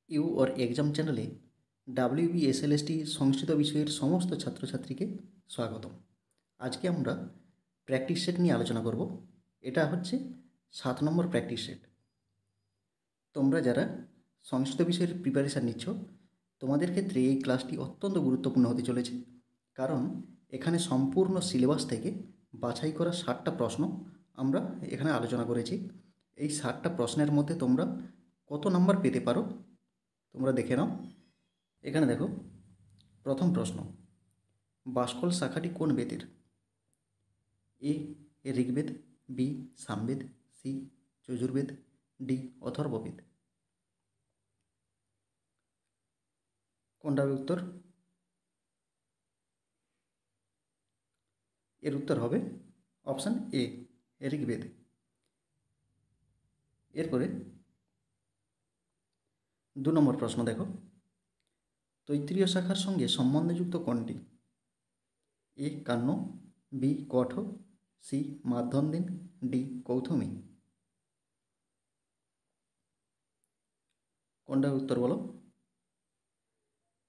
You or exam চ্যানেলে WBSLST সংস্কৃত বিষয়ের সমস্ত ছাত্রছাত্রীকে স্বাগতম। আজকে আমরা প্র্যাকটিস সেট নিয়ে আলোচনা করব। এটা হচ্ছে 7 নম্বর প্র্যাকটিস সেট। তোমরা যারা সংস্কৃত বিষয়ের প্রিপারেশান নিচ্ছ, তোমাদের ক্ষেত্রে এই ক্লাসটি অত্যন্ত গুরুত্বপূর্ণ হতে চলেছে, কারণ এখানে সম্পূর্ণ সিলেবাস থেকে বাছাই করা 60টা প্রশ্ন আমরা এখানে আলোচনা করেছি। এই 60টা প্রশ্নের মধ্যে তোমরা কত নাম্বার পেতে পারো তোমরা দেখে নাও। এখানে দেখো, প্রথম প্রশ্ন, বাষ্কল শাখাটি কোন বেদের? A Rigveda, B Samaveda, C Yajurveda, D Atharvaveda. কোনটা হবে উত্তর? এর উত্তর হবে অপশান এ, ঋগ্বেদ। এরপরে 2 নম্বর প্রশ্ন দেখো, তৈত্তিরীয় শাখার সঙ্গে সম্বন্ধযুক্ত কোনটি? এ কান্য, বি কঠ, সি মাধ্যন্দিন, ডি কৌথুমী। কোনটা উত্তর বলো?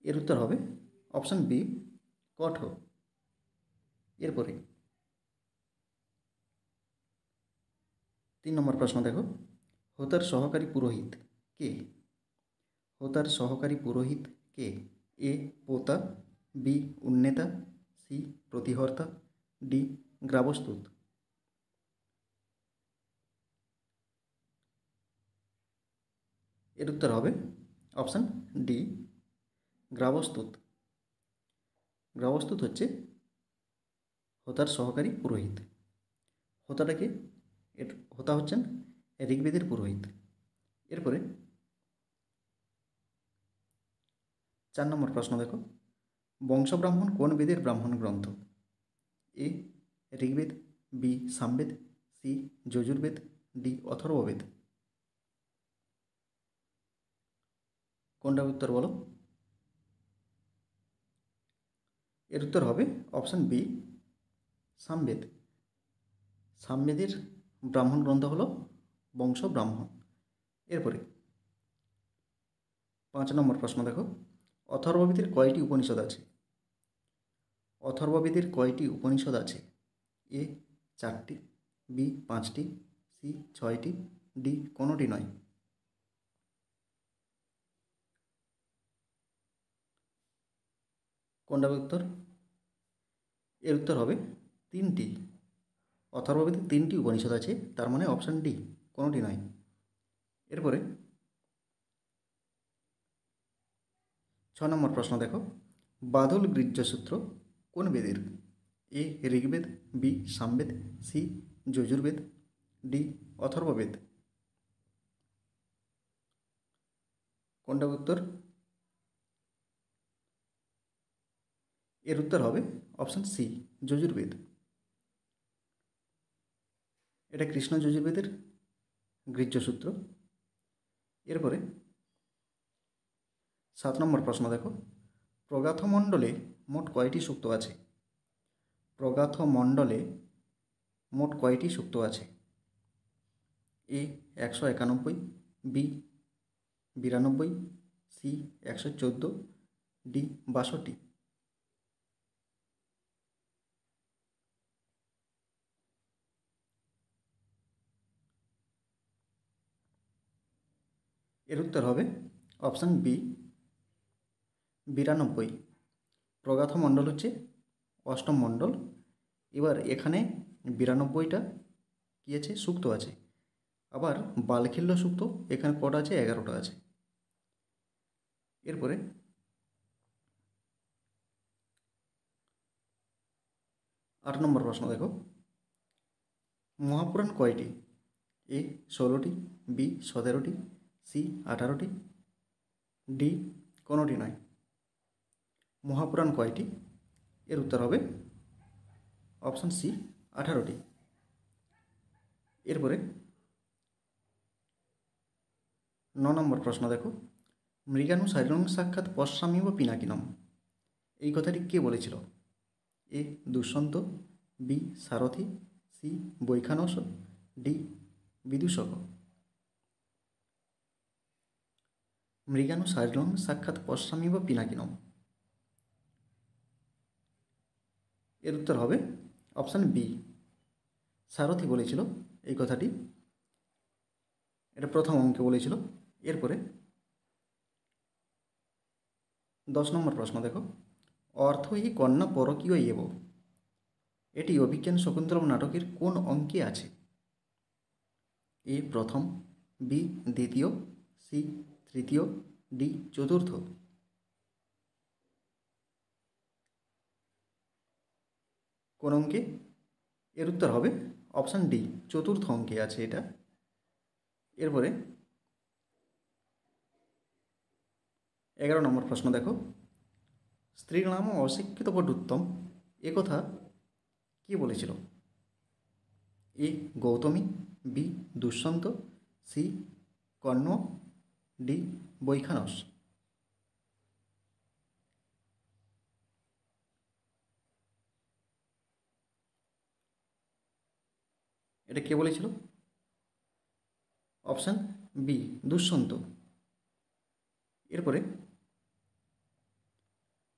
এর উত্তর হবে অপশান বি, কঠ। এরপরে 3 নম্বর প্রশ্ন দেখো, হোতার সহকারী পুরোহিত কে? হোতার সহকারী পুরোহিত কে? এ পোতা, বি উন্নেতা, সি প্রতিহর্তা, ডি গ্রাবস্তুত। এর উত্তর হবে অপশান ডি, গ্রাবস্তুত। গ্রাবস্তুত হচ্ছে হোতার সহকারী পুরোহিত। হোতাটাকে হোতা হচ্ছেন ঋগ্বেদের পুরোহিত। এরপরে 4 নম্বর প্রশ্ন দেখো, বংশব্রাহ্মণ কোন বেদের ব্রাহ্মণ গ্রন্থ? A Rigveda, B Samaveda, C Yajurveda, D Atharvaveda. কোনটা উত্তর বলো? এর উত্তর হবে অপশান বি, সামবেদ। সামবেদের ব্রাহ্মণ গ্রন্থ হলো বংশব্রাহ্মণ। এরপরে 5 নম্বর প্রশ্ন দেখো, অথর্ববেদের কয়টি উপনিষদ আছে? অথর্ববেদের কয়টি উপনিষদ আছে? এ 4টি, বি 5টি, সি 6টি, ডি কোনোটি নয়। কোনটা উত্তর? এর উত্তর হবে 3টি। অথর্ববেদে 3টি উপনিষদ আছে, তার মানে অপশান ডি, কোনোটি নয়। এরপরে 6 নম্বর প্রশ্ন দেখো, বাদল গৃহ্যসূত্র কোন বেদের? A Rigveda, B Samaveda, C Yajurveda, D Atharvaveda. কোনটা উত্তর? এর উত্তর হবে অপশান সি, যজুর্বেদ। এটা কৃষ্ণ যজুর্বেদের গৃহ্যসূত্র। এরপরে 7 নম্বর প্রশ্ন দেখো, প্রগাথমণ্ডলে মোট কয়টি সূক্ত আছে? প্রগাথমণ্ডলে মোট কয়টি সূক্ত আছে? এ 191, বি 92, সি 114, ডি 62। এর উত্তর হবে অপশান বি, 92। প্রগাথমণ্ডল হচ্ছে অষ্টম মণ্ডল। এবার এখানে 92টা কী আছে? সূক্ত আছে। আবার বালখিল্য সূক্ত এখানে কটা আছে? 11টা আছে। এরপরে 8 নম্বর প্রশ্ন দেখো, মহাপুরাণ কয়টি? এ 16টি, বি 17টি, সি 18টি, ডি কোনোটি নয়। মহাপুরাণ কয়টি? এর উত্তর হবে অপশান সি, 18টি। এরপরে 9 নম্বর প্রশ্ন দেখো, মৃগাণু শারীরং সাক্ষাৎ পশ্যামি বা পিনাকিনম, এই কথাটি কে বলেছিল? এ দুষ্যন্ত, বি সারথি, সি বৈখানস, ডি বিদূষক। মৃগানু শারীরং সাক্ষাৎ পশ্যামি বা পিনাকিনম। এর উত্তর হবে অপশান বি, সারথি বলেছিল এই কথাটি, এটা প্রথম অঙ্কে বলেছিল। এরপরে 10 নম্বর প্রশ্ন দেখো, অর্থই কন্যা পরকীয় এব, এটি অভিজ্ঞান শকুন্তলম নাটকের কোন অঙ্কে আছে? এ প্রথম, বি দ্বিতীয়, সি তৃতীয়, ডি চতুর্থ। কোন অঙ্কে? এর উত্তর হবে অপশান ডি, চতুর্থ অঙ্কে আছে এটা। এরপরে 11 নম্বর প্রশ্ন দেখো, স্ত্রীর নাম অশিক্ষিত পটুত্তম, এ কথা কে বলেছিল? A Gautami, B Dushyanta, C Karna, D Vaikhanasa. এটা কে বলেছিল? Option B, Dushyanta. এরপরে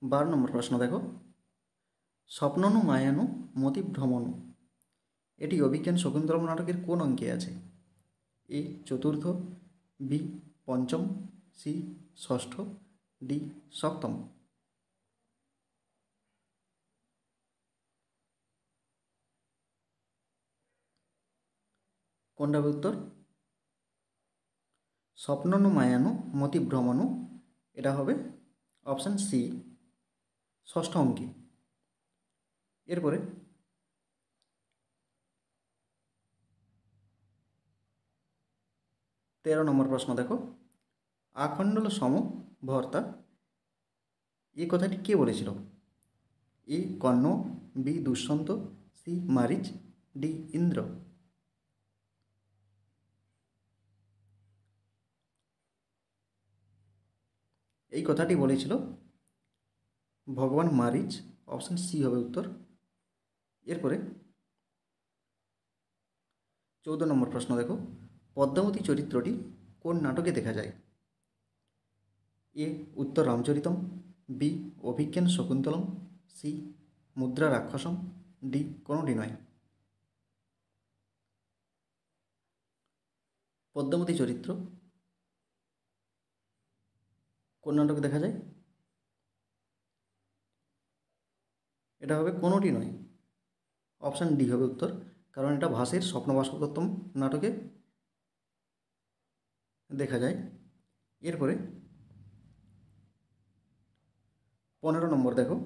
12 নম্বর প্রশ্ন দেখো, স্বপ্ননু মায়ানু মতিভ্রমণু, এটি অভিজ্ঞান শকুন্তলম নাটকের কোন অঙ্কে আছে? এ চতুর্থ, বি পঞ্চম, সি ষষ্ঠ, ডি সপ্তম। কোনটা হবে উত্তর? স্বপ্ননু মায়ানু মতিভ্রমণু, এটা হবে অপশান সি, ষষ্ঠ অঙ্কে। এরপরে 13 নম্বর প্রশ্ন দেখো, আখণ্ডল সম ভর্তা, এই কথাটি কে বলেছিল? A Karna, B Dushyanta, C Maricha, D Indra. এই কথাটি বলেছিল ভগবান মারিচ, অপশান সি হবে উত্তর। এরপরে 14 নম্বর প্রশ্ন দেখো, পদ্মাবতী চরিত্রটি কোন নাটকে দেখা যায়? এ উত্তর রামচরিতম, বি অভিজ্ঞান শকুন্তলম, সি মুদ্রা রাক্ষসম, ডি কোনোটি নয়। পদ্মাবতী চরিত্র কোন নাটকে দেখা যায়? এটা হবে কোনোটি নয়, অপশান ডি হবে উত্তর, কারণ এটা ভাসের স্বপ্নবাসবদত্তম নাটকে দেখা যায়। এরপরে 15 নম্বর দেখো,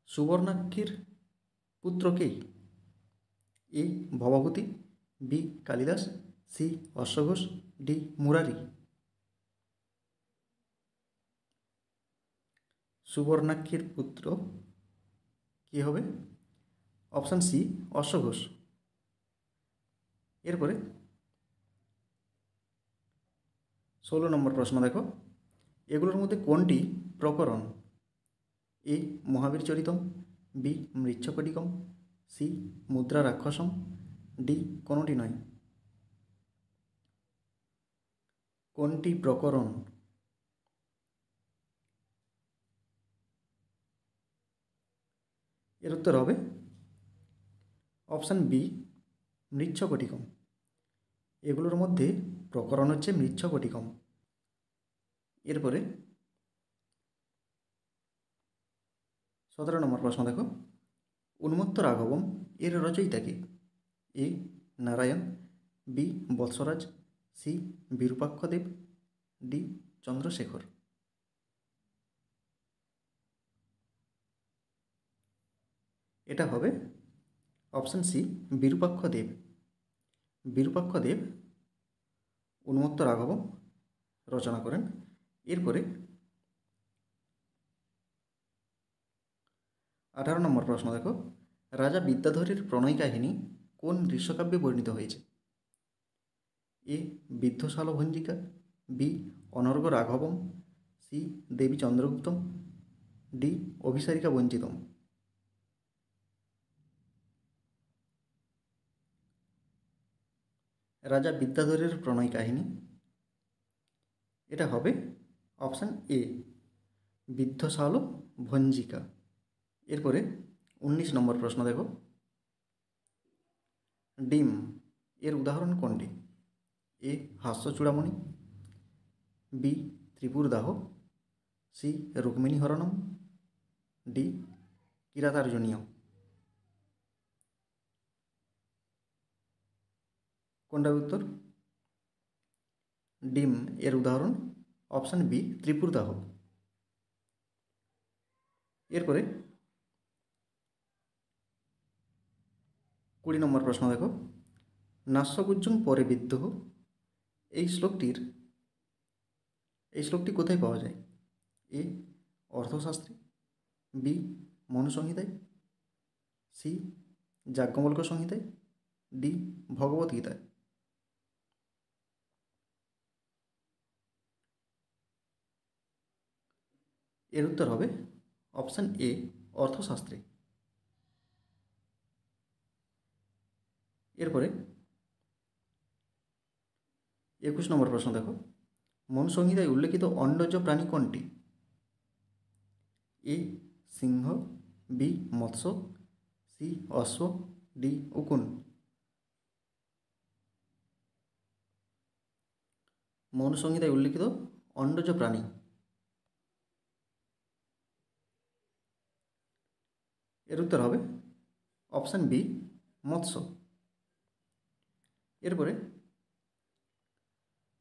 সুবর্ণাক্ষীর পুত্র কে? A Bhavabhuti, B Kalidasa, C অশ্বঘোষ, ডি মুরারি। সুবর্ণাক্ষীর পুত্র কি হবে? অপশান সি অশ্বঘোষ। এরপরে 16 নম্বর প্রশ্ন দেখো, এগুলোর মধ্যে কোনটি প্রকরণ? এ মহাবীর চরিতম, বি মৃচ্ছকটিকম, সি মুদ্রা রাক্ষসম, ডি কোনোটি নয়। কোনটি প্রকরণ? এর উত্তর হবে অপশান বি মৃচ্ছকটিকম। এগুলোর মধ্যে প্রকরণ হচ্ছে মৃচ্ছকটিকম। এরপরে 17 নম্বর প্রশ্ন দেখো, উন্মত্ত রাঘবম এর রচয়িতা কে? A Narayana, B Vatsaraja, C Virupakshadeva, D Chandrashekhar. এটা হবে অপশান সি বিরূপাক্ষদেব। বিরূপাক্ষদেব উন্মত্ত রাঘবম রচনা করেন। এরপরে 18 নম্বর প্রশ্ন দেখো, রাজা বিদ্যাধরীর প্রণয় কাহিনী কোন দৃশ্যকাব্যে বর্ণিত হয়েছে? এ বিদ্ধশালভঞ্জিকা, বি অনর্গ রাঘবম, সি দেবী চন্দ্রগুপ্তম, ডি অভিসারিকা বঞ্চিতম। রাজা বিদ্যাধরীর প্রণয় কাহিনী, এটা হবে অপশান এ, বিদ্ধশাল ভঞ্জিকা। এরপরে 19 নম্বর প্রশ্ন দেখো, ডিম এর উদাহরণ কোনটি? এ হাস্য Churamani, B ত্রিপুরদাহ, C Rukmini হরণম, D কিরাতার্জুনীয়। কোনটা উত্তর? ডিম এর উদাহরণ অপশান বি ত্রিপুরদাহ। এরপরে 20 নম্বর প্রশ্ন দেখো, নাস্যগুজ্জং পরে বিদ্যুঃ এই শ্লোকটি কোথায় পাওয়া যায়? এ অর্থশাস্ত্রে, বি মনুসংহিতায়, সি যাজ্ঞবল্ক্য সংহিতায়, ডি ভগবদ্গীতায়। এর উত্তর হবে অপশান এ অর্থশাস্ত্রে। এরপরে 21 নম্বর প্রশ্ন দেখো, মনুসংহিতায় উল্লেখিত অন্ডজ প্রাণী কোনটি? এ সিংহ, বি মৎস্য, সি অশ্ব, ডি উকুন। মনুসংহিতায় উল্লেখিত অন্ডজ প্রাণী, এর উত্তর হবে অপশান বি মৎস্য। এরপরে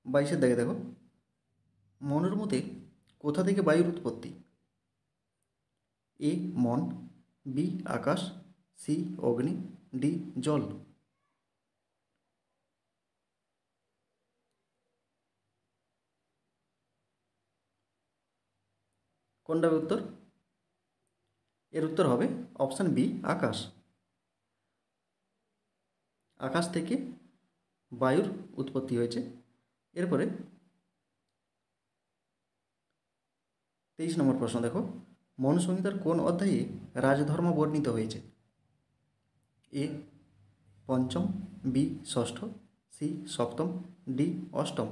22 দাগে দেখো, মনের মতে কোথা থেকে বায়ুর উৎপত্তি? এ মন, বি আকাশ, সি অগ্নি, ডি জল। কোনটা উত্তর? এর উত্তর হবে অপশান বি আকাশ। আকাশ থেকে বায়ুর উৎপত্তি হয়েছে। এরপরে 23 নম্বর প্রশ্ন দেখো, মনুসংহিতার কোন অধ্যায়ে রাজধর্ম বর্ণিত হয়েছে? এ পঞ্চম, বি ষষ্ঠ, সি সপ্তম, ডি অষ্টম।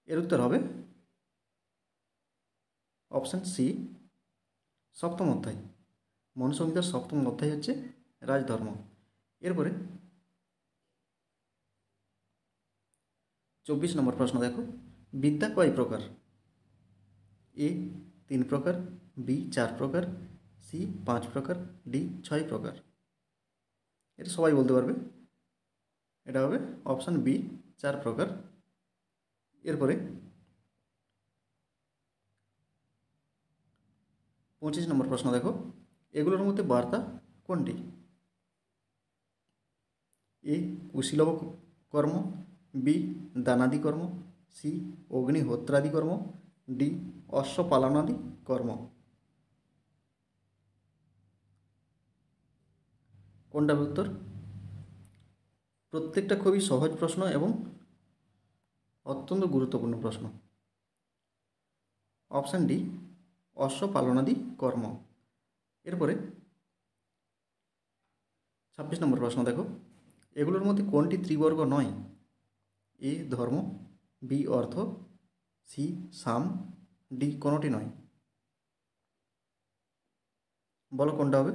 এর উত্তর হবে অপশান সি সপ্তম অধ্যায়। মনুসংহিতার সপ্তম অধ্যায় হচ্ছে রাজধর্ম। এরপরে 24 নম্বর প্রশ্ন দেখো, বিদ্যা কয় প্রকার? এ 3 প্রকার, বি 4 প্রকার, সি 5 প্রকার, ডি 6 প্রকার। এটা সবাই বলতে পারবে। এটা হবে অপশান বি 4 প্রকার। এরপরে 25 নম্বর প্রশ্ন দেখো, এগুলোর মধ্যে বার্তা কোনটি? এ কুশীলব কর্ম, বি দানাদি কর্ম, সি অগ্নিহোত্রাদি কর্ম, ডি অশ্বপালনাদি কর্ম। কোনটা উত্তর? প্রত্যেকটা খুবই সহজ প্রশ্ন এবং অত্যন্ত গুরুত্বপূর্ণ প্রশ্ন। অপশান ডি অশ্বপালনাদি কর্ম। এরপরে 26 নম্বর প্রশ্ন দেখো, এগুলোর মধ্যে কোনটি ত্রিবর্গ নয়? এ ধর্ম, বি অর্থ, সি সাম, ডি কোনোটি নয়। বলো কোনটা হবে?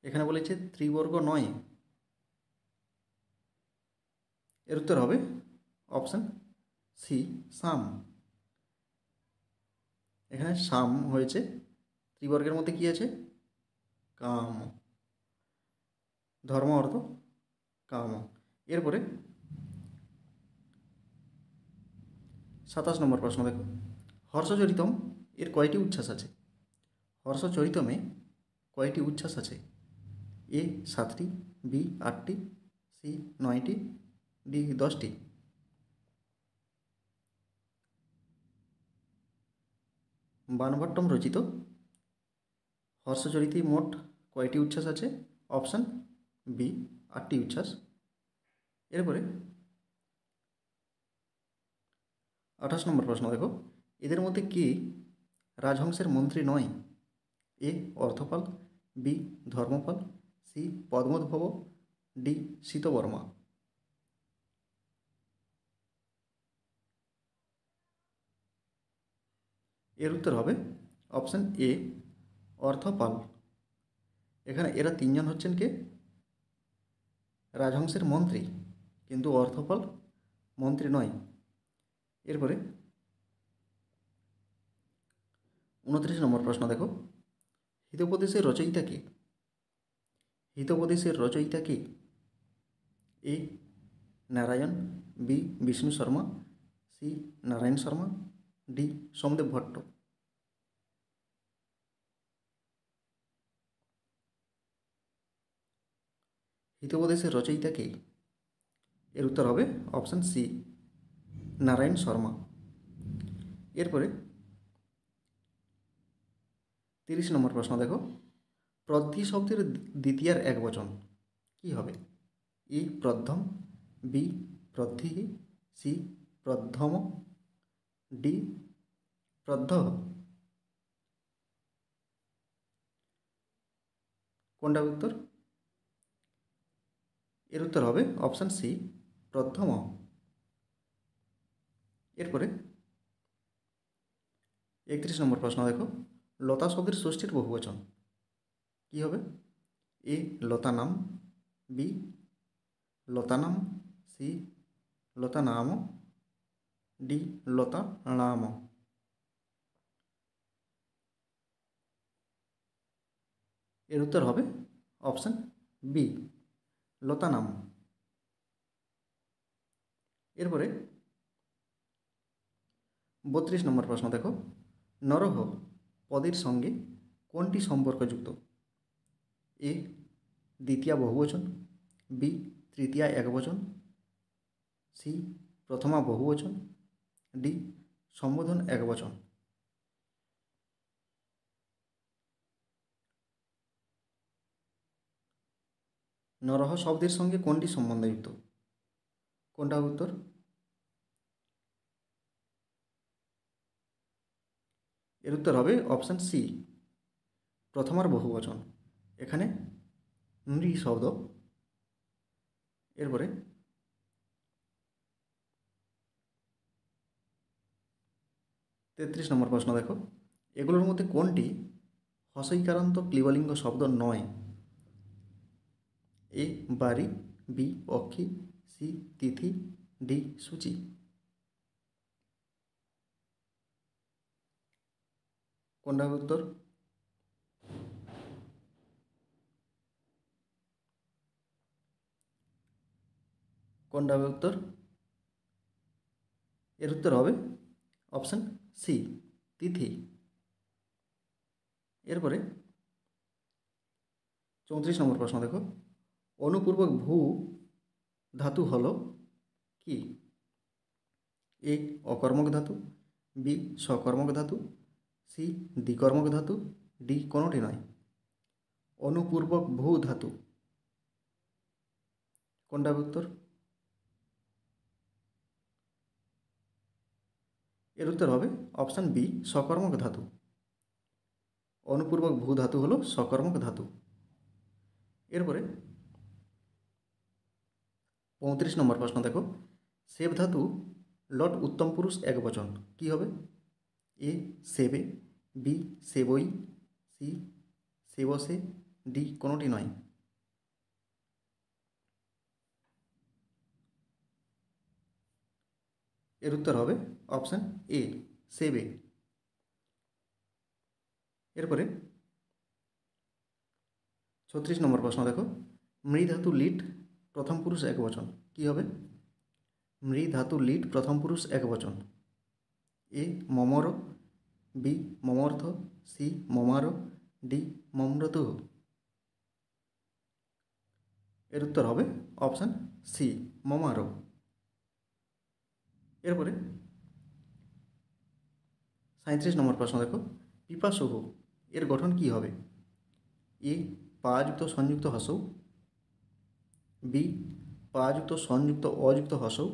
এখানে বলেছে ত্রিবর্গ নয়। এর উত্তর হবে অপশান সি সাম। এখানে সাম হয়েছে, ত্রিবর্গের মধ্যে কি আছে? কাম, ধর্ম অর্থ কাম। এরপরে 27 নম্বর প্রশ্ন দেখো, হর্ষচরিতম এর কয়টি উচ্ছ্বাস আছে? হর্ষচরিতমে কয়টি উচ্ছ্বাস আছে? এ 7টি, বি 8টি, সি 9টি, ডি 10টি। বাণভট্টম রচিত হর্ষচরিতে মোট কয়টি উচ্ছ্বাস আছে? অপশান বি 8টি উচ্ছ্বাস। এরপরে 28 নম্বর প্রশ্ন দেখো, এদের মধ্যে কে রাজহংসের মন্ত্রী নয়? এ অর্থপাল, বি ধর্মপাল, সি পদ্মোদ্ভব, ডি শীতবর্মা। এর উত্তর হবে অপশান এ অর্থপাল। এখানে এরা তিনজন হচ্ছেন কে? রাজহংসের মন্ত্রী, কিন্তু অর্থপাল মন্ত্রী নয়। এরপরে 29 নম্বর প্রশ্ন দেখো, হিতোপদেশের রচয়িতা কে? হিতোপদেশের রচয়িতা কে? A Narayana, B Vishnu Sharma, C Narayana Sharma, D Somadeva Bhatta. হিতোপদেশের রচয়িতা কে? এর উত্তর হবে অপশান সি নারায়ণ শর্মা। এরপরে 30 নম্বর প্রশ্ন দেখো, প্রদ্ধি শব্দের দ্বিতীয়ার একবচন কি হবে? ই প্রদ্ধম, বি প্রদ্ধি, সি প্রদ্ধম, ডি প্রদ্ধ। কোনটা উত্তর? এর উত্তর হবে অপশান সি প্রথম। এরপরে 31 নম্বর প্রশ্ন দেখো, লতা শব্দের ষষ্ঠীর বহুবচন কি হবে? এ লতানাম, বি লতানাম, সি লতানাম, ডি লতানাম। এর উত্তর হবে অপশান বি লতানাম। এরপরে 32 নম্বর প্রশ্ন দেখো, নরহ পদের সঙ্গে কোনটি সম্পর্কযুক্ত? এ দ্বিতীয়া বহুবচন, বি তৃতীয়া একবচন, সি প্রথমা বহুবচন, ডি সম্বোধন একবচন। নরহ শব্দের সঙ্গে কোনটি সম্বন্ধযুক্ত? কোনটা উত্তর? এর উত্তর হবে অপশান সি প্রথমার বহুবচন। এখানে নৃ শব্দ। এরপরে 33 নম্বর প্রশ্ন দেখো, এগুলোর মধ্যে কোনটি হস্যইকারান্ত ক্লিবলিঙ্গ শব্দ নয়? এ বারি, বি অক্ষি, সি তিথি, ডি সূচি। কোনটা উত্তর? কোনটা উত্তর? এর উত্তর হবে অপশান সি তিথি। এরপরে 34 নম্বর প্রশ্ন দেখো, অনুপূর্বক ভূ ধাতু হলো কি? এ অকর্মক ধাতু, বি সকর্মক ধাতু, সি দ্বিকর্মক ধাতু, ডি কোনোটি নয়। অনুপূর্বক ভূ ধাতু কোনটা উত্তর? এর উত্তর হবে অপশান বি সকর্মক ধাতু। অনুপূর্বক ভূ ধাতু হলো সকর্মক ধাতু। এরপরে 35 নম্বর প্রশ্ন দেখো, সেব ধাতু লট উত্তম পুরুষ একবচন কি হবে? এ সেবে, বি সেবই, সি সেবসে, ডি কোনোটি নয়। এর উত্তর হবে অপশান এ সেবে। এরপরে 36 নম্বর প্রশ্ন দেখো, মৃ ধাতু লিট প্রথম পুরুষ একবচন কি হবে? মৃ ধাতু লিট প্রথম পুরুষ একবচন। এ মমর, বি মমর্থ, সি মমার, ডি মম্রতু। এর উত্তর হবে অপশান সি মমার। এরপরে 37 নম্বর প্রশ্ন দেখো, পিপাসহ এর গঠন কি হবে? এ পাযুক্ত সংযুক্ত হসৌ, বি পাযুক্ত সংযুক্ত অযুক্ত হসৌ,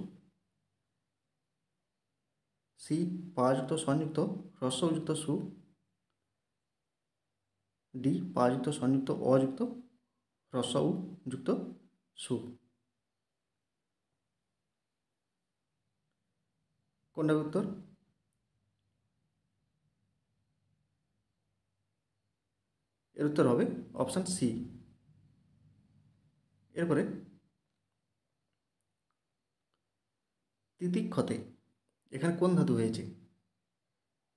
সি পাযুক্ত সংযুক্ত হ্রস্বযুক্ত সু, ডি পাযুক্ত সংযুক্ত অযুক্ত হ্রস্ব উ যুক্ত সু। কোনটা উত্তর? এর উত্তর হবে অপশান সি। এরপরে তিতিক্ষতে এখানে কোন ধাতু হয়েছে?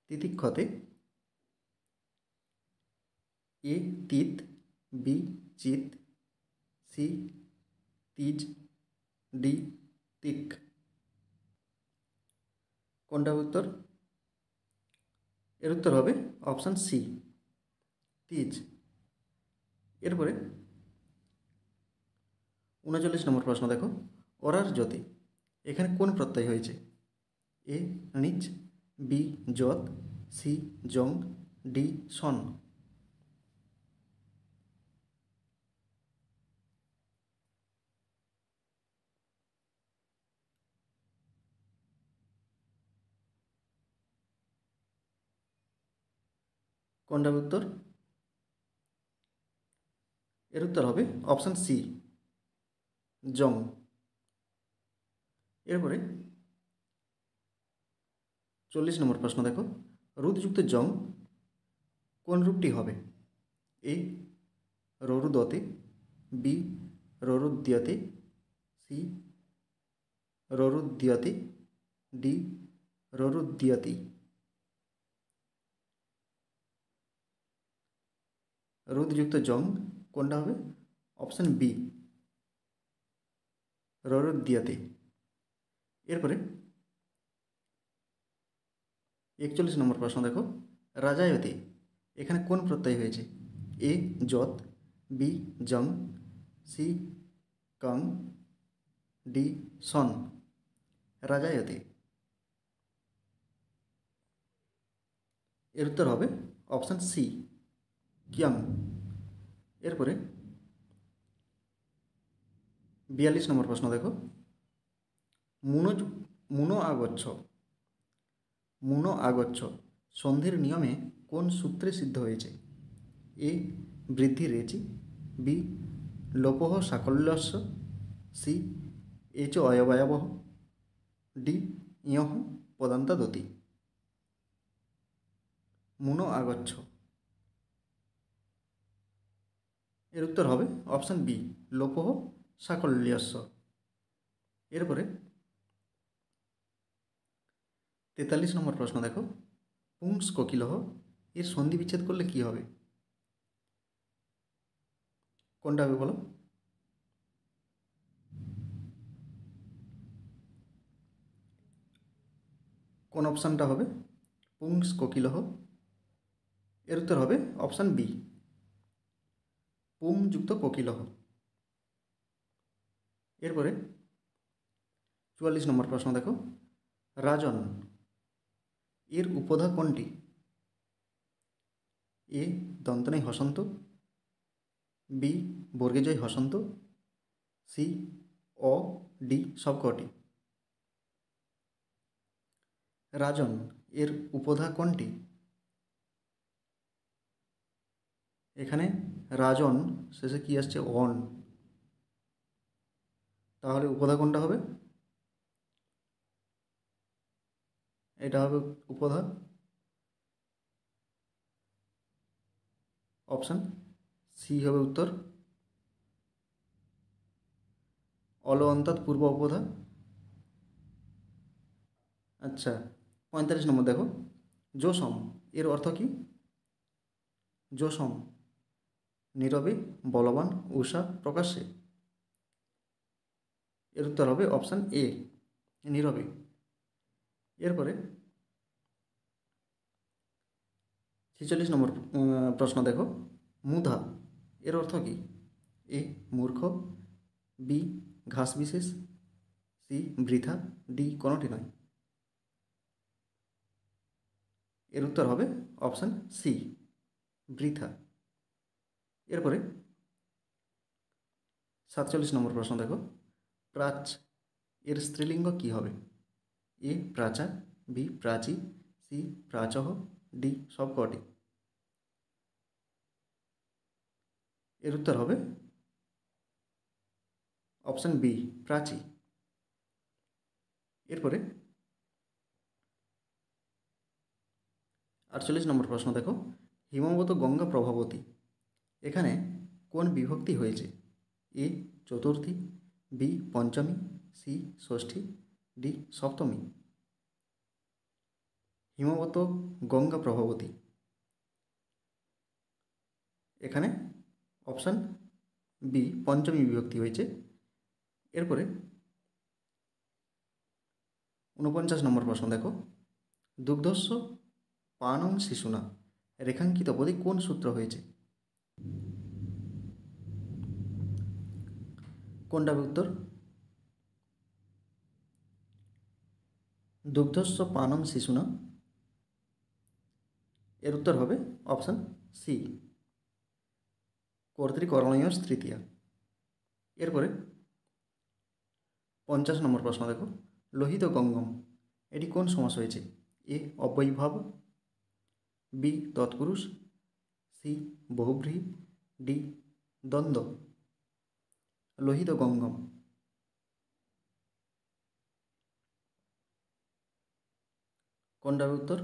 তিতিক্ষতে এ তিত, বি চিত, সি তিজ, ডি তিক। কোনটা উত্তর? এর উত্তর হবে অপশান সি, তিজ। এরপরে 39 নম্বর প্রশ্ন দেখো, অরার জ্যোতি এখানে কোন প্রত্যয় হয়েছে? এ নিচ, বি যত, সি জং, ডি সন। কোনটা উত্তর? এর উত্তর হবে অপশান সি, জং। এরপরে 40 নম্বর প্রশ্ন দেখো, রুদযুক্ত জং কোন রূপটি হবে? এ ররুদতে, বি ররুদ্যতে, সি ররুদ্যতে, ডি ররুদ্যতি। রুদযুক্ত জং কোনটা হবে? অপশান বি, ররুদ্যতে। এরপরে 41 নম্বর প্রশ্ন দেখো, রাজায়তে এখানে কোন প্রত্যয় হয়েছে? এ যত, বি জং, সি কং, ডি সন। রাজায়তে। এর উত্তর হবে অপশান সি, কিয়ং। এরপরে 42 নম্বর প্রশ্ন দেখো, মুনো আগচ্ছ মুনো আগচ্ছ সন্ধির নিয়মে কোন সূত্রে সিদ্ধ হয়েছে? এ বৃদ্ধি রেচি, বি লোপহ সাকল্যস্য, সি এচ অয়বায়বহ, ডি ইয়হ পদান্তাদতি। মুনো আগচ্ছ। এর উত্তর হবে অপশান বি, লোপহ সাকল্যস্য। এরপরে 43 নম্বর প্রশ্ন দেখো, পুংস কোকিলহ এর সন্ধি বিচ্ছেদ করলে কি হবে? কোনটা হবে বলো? কোন অপশানটা হবে পুংস কোকিলহ? এর উত্তর হবে অপশান বি, পুম যুক্ত কোকিলহ। এরপরে 44 নম্বর প্রশ্ন দেখো, রাজন এর উপধা কোনটি? এ দন্তনেই হসন্ত, বি বর্গেজয় হসন্ত, সি অ, ডি সবকটি। রাজন এর উপধা কোনটি? এখানে রাজন শেষে কি আসছে? অন। তাহলে উপধা কোনটা হবে? এটা হবে উপধা অপশান সি হবে উত্তর, অল অন্তৎ পূর্ব উপধা। আচ্ছা 45 নম্বর দেখো, যোসম এর অর্থ কি? যোসম নীরবে, বলবান, উষা, প্রকাশ্যে। এর উত্তর হবে অপশান এ, নীরবে। এরপরে 46 নম্বর প্রশ্ন দেখো, মুধা এর অর্থ কি? এ মূর্খ, বি ঘাস বিশেষ, সি বৃথা, ডি কোনোটি নয়। এর উত্তর হবে অপশান সি, বৃথা। এরপরে 47 নম্বর প্রশ্ন দেখো, প্রাচ এর স্ত্রীলিঙ্গ কি হবে? এ প্রাচা, বি প্রাচী, সি প্রাচহ, ডি সবকটি। এর উত্তর হবে অপশান বি প্রাচী। এরপরে 48 নম্বর প্রশ্ন দেখো, হিমবত গঙ্গা প্রভাবতী এখানে কোন বিভক্তি হয়েছে? এ চতুর্থী, বি পঞ্চমী, সি ষষ্ঠী, ডি সপ্তমী। হিমবত গঙ্গা প্রভাবতী এখানে অপশান বি পঞ্চমী বিভক্তি হয়েছে। এরপরে 49 নম্বর প্রশ্ন দেখো, দুগ্ধস্য পানং শিশুনা রেখাঙ্কিত পদে কোন সূত্র হয়েছে? কোনটা উত্তর? দুগ্ধস্য পানং শিশুনা এর উত্তর হবে অপশান সি কর্তৃকরণীয় তৃতীয়া। এরপরে 50 নম্বর প্রশ্ন দেখো, লোহিত গঙ্গম এটি কোন সমাস হয়েছে? এ অব্যয়ীভাব, বি তৎপুরুষ, সি বহুব্রীহি, ডি দ্বন্দ্ব। লোহিত গঙ্গম কোনটা উত্তর?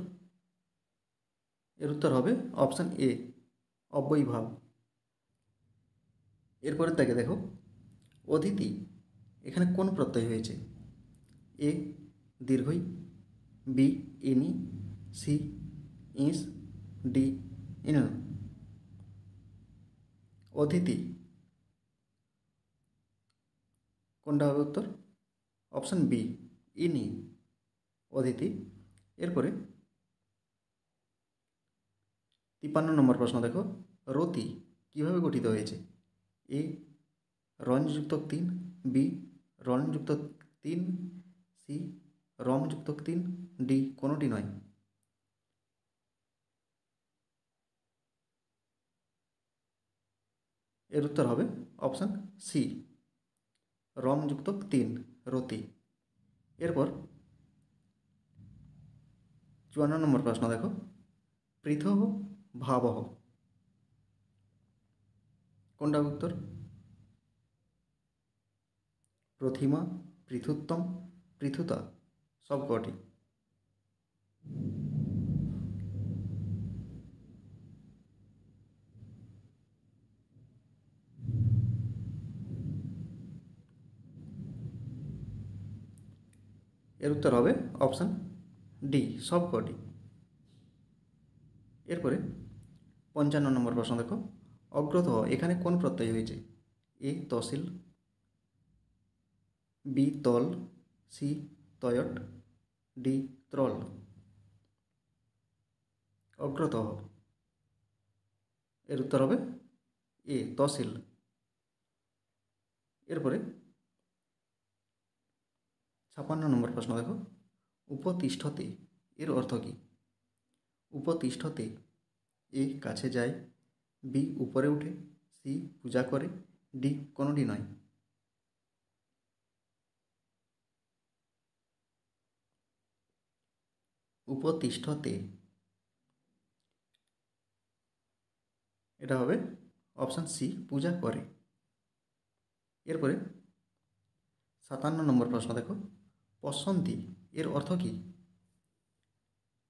এর উত্তর হবে অপশান এ অব্যয়ীভাব। এরপরে তাকে দেখো, অদিতি এখানে কোন প্রত্যয় হয়েছে? এ দীর্ঘই, বি ইনি, সি ইস, ডি ইন। অদিতি কোনটা হবে উত্তর? অপশান বি ইনি অদিতি। এরপরে 53 নম্বর প্রশ্ন দেখো, রতি কিভাবে গঠিত হয়েছে? এ রঞ্যুক্ত 3, বি রঞ্যুক্ত 3, সি রমযুক্ত 3, ডি কোনোটি নয়। এর উত্তর হবে অপশান সি রমযুক্ত 3 রতি। এরপর 54 নম্বর প্রশ্ন দেখো, পৃথঃ ভাবঃ কোনটা উত্তর? প্রথিমা, পৃথুত্তম, পৃথুতা সবকটি। এর উত্তর হবে অপশান ডি সবকটি। এরপরে 55 নম্বর প্রশ্ন দেখো, অগ্রত এখানে কোন প্রত্যয় হয়েছে? এ তহসিল, বি তল, সি তয়ট, ডি ত্রল। অগ্রত এর উত্তর হবে এ তহসিল। এরপরে 56 নম্বর প্রশ্ন দেখো, উপতিষ্ঠতে এর অর্থ কী? উপতিষ্ঠতে এ কাছে যায়, বি উপরে উঠে, সি পূজা করে, ডি কোনোটি নয়। উপতিষ্ঠতে এটা হবে অপশান সি পূজা করে। এরপরে 57 নম্বর প্রশ্ন দেখো, পশ্যন্তি এর অর্থ কী?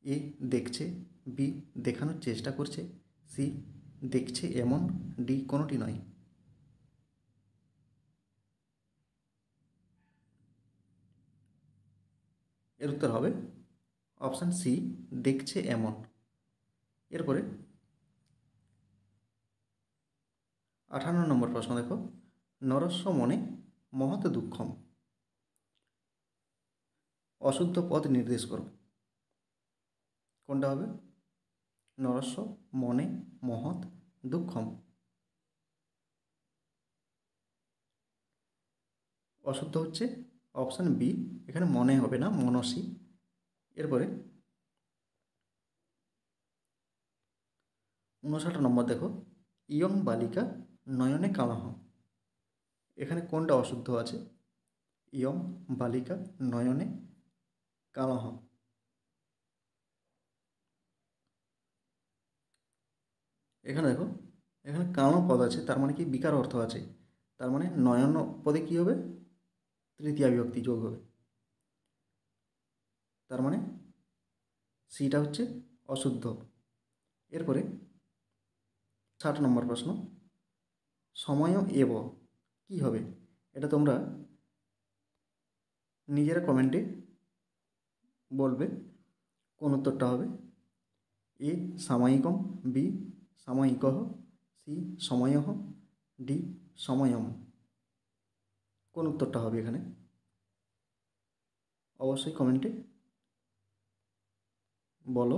এ দেখছে, বি দেখানোর চেষ্টা করছে, সি দেখছে এমন, ডি কোনোটি নয়। এর উত্তর হবে অপশান সি দেখছে এমন। এরপরে 58 নম্বর প্রশ্ন দেখো, নরস্য মনে মহৎ দুঃখম অশুদ্ধ পদ নির্দেশ করো। কোনটা হবে? নরস্য মনে মহৎ দুঃখম অশুদ্ধ হচ্ছে অপশান বি, এখানে মনে হবে না মনসী। এরপরে 59 নম্বর দেখো, ইয়ং বালিকা নয়নে কালহ এখানে কোনটা অশুদ্ধ আছে? ইয়ং বালিকা নয়নে কালহ। এখানে দেখো, এখানে কালো পদ আছে, তার মানে কি বিকার অর্থ আছে, তার মানে নয়ন পদে কী হবে, তৃতীয়া বিভক্তি যোগ হবে, তার মানে সিটা হচ্ছে অশুদ্ধ। এরপরে 60 নম্বর প্রশ্ন, সময় এব কী হবে? এটা তোমরা নিজেরা কমেন্টে বলবে কোন উত্তরটা হবে। এ সাময়িকম, বি সাময়িকঃ, সি সময়ঃ, ডি সময়ম। কোন উত্তরটা হবে এখানে? অবশ্যই কমেন্টে বলো।